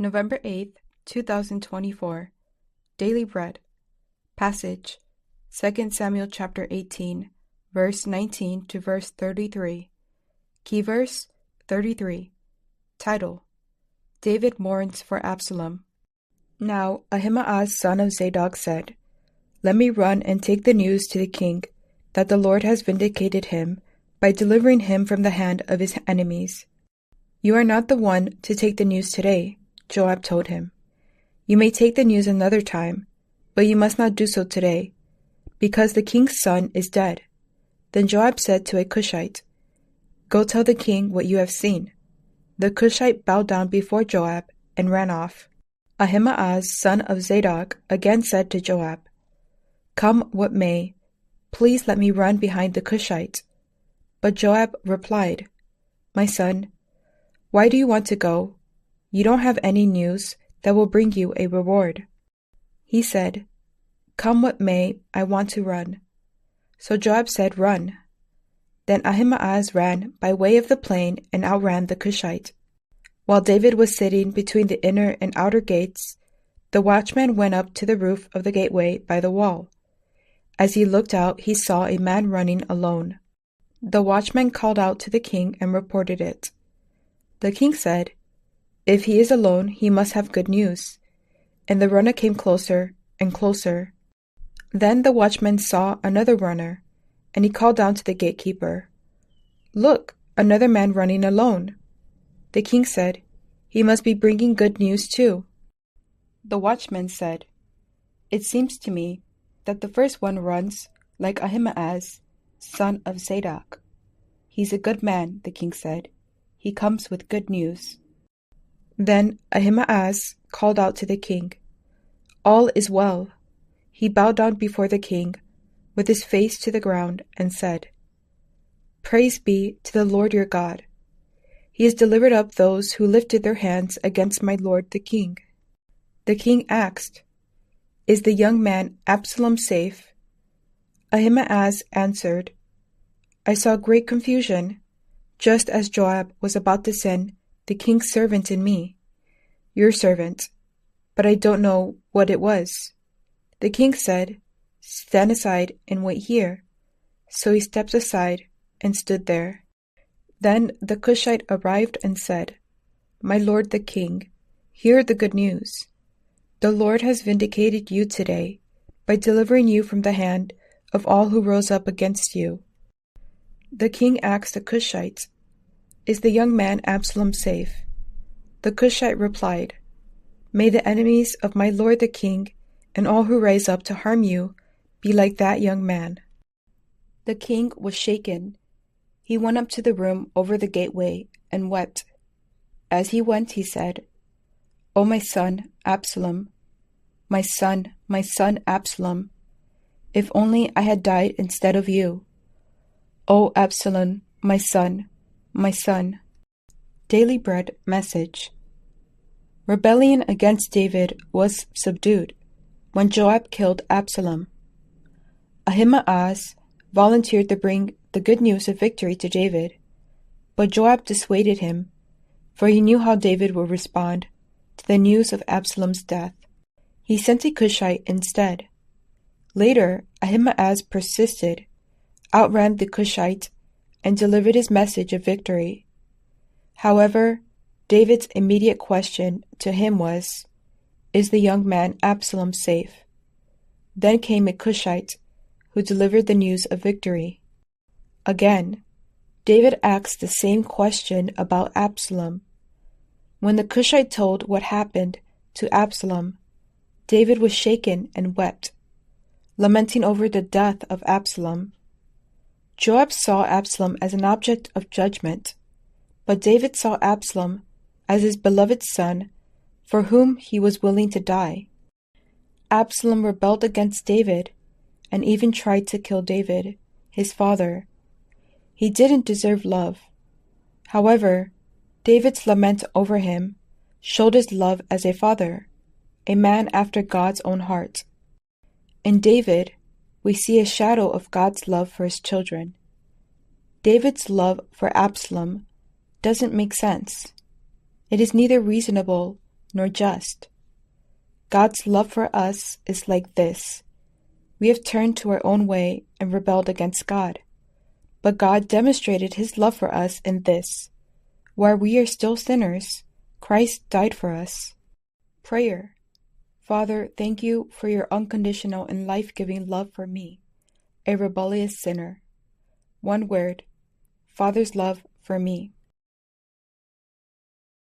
November 8th, 2024. Daily Bread. Passage, 2 Samuel chapter 18, verse 19 to verse 33. Key verse, 33. Title, David mourns for Absalom. Now Ahimaaz son of Zadok said, "Let me run and take the news to the king, that the Lord has vindicated him by delivering him from the hand of his enemies." "You are not the one to take the news today," Joab told him. "You may take the news another time, but you must not do so today, because the king's son is dead." Then Joab said to a Cushite, "Go tell the king what you have seen." The Cushite bowed down before Joab and ran off. Ahimaaz son of Zadok again said to Joab, "Come what may, please let me run behind the Cushite." But Joab replied, "My son, why do you want to go? You don't have any news that will bring you a reward." He said, "Come what may, I want to run." So Joab said, "Run." Then Ahimaaz ran by way of the plain and outran the Cushite. While David was sitting between the inner and outer gates, the watchman went up to the roof of the gateway by the wall. As he looked out, he saw a man running alone. The watchman called out to the king and reported it. The king said, "If he is alone, he must have good news." And the runner came closer and closer. Then the watchman saw another runner, and he called down to the gatekeeper, "Look, another man running alone." The king said, "He must be bringing good news too." The watchman said, "It seems to me that the first one runs like Ahimaaz, son of Zadok." "He's a good man," the king said. "He comes with good news." Then Ahimaaz called out to the king, "All is well." He bowed down before the king, with his face to the ground, and said, "Praise be to the Lord your God. He has delivered up those who lifted their hands against my lord the king." The king asked, "Is the young man Absalom safe?" Ahimaaz answered, "I saw great confusion, just as Joab was about to send the king's servant and me, your servant, but I don't know what it was." The king said, "Stand aside and wait here." So he stepped aside and stood there. Then the Cushite arrived and said, "My lord the king, hear the good news. The Lord has vindicated you today by delivering you from the hand of all who rose up against you." The king asked the Cushite, "Is the young man Absalom safe?" The Cushite replied, "May the enemies of my lord the king and all who rise up to harm you be like that young man." The king was shaken. He went up to the room over the gateway and wept. As he went, he said, "O my son, Absalom, my son, Absalom, if only I had died instead of you. O Absalom, my son, my son." Daily Bread Message. Rebellion against David was subdued when Joab killed Absalom. Ahimaaz volunteered to bring the good news of victory to David, but Joab dissuaded him, for he knew how David would respond to the news of Absalom's death. He sent a Cushite instead. Later, Ahimaaz persisted, outran the Cushite, and delivered his message of victory. However, David's immediate question to him was, "Is the young man Absalom safe?" Then came a Cushite, who delivered the news of victory. Again, David asked the same question about Absalom. When the Cushite told what happened to Absalom, David was shaken and wept, lamenting over the death of Absalom. Joab saw Absalom as an object of judgment, but David saw Absalom as his beloved son, for whom he was willing to die. Absalom rebelled against David and even tried to kill David, his father. He didn't deserve love. However, David's lament over him showed his love as a father, a man after God's own heart. In David, we see a shadow of God's love for his children. David's love for Absalom doesn't make sense. It is neither reasonable nor just. God's love for us is like this. We have turned to our own way and rebelled against God. But God demonstrated his love for us in this. While we are still sinners, Christ died for us. Prayer. Father, thank you for your unconditional and life-giving love for me, a rebellious sinner. One word. Father's love for me.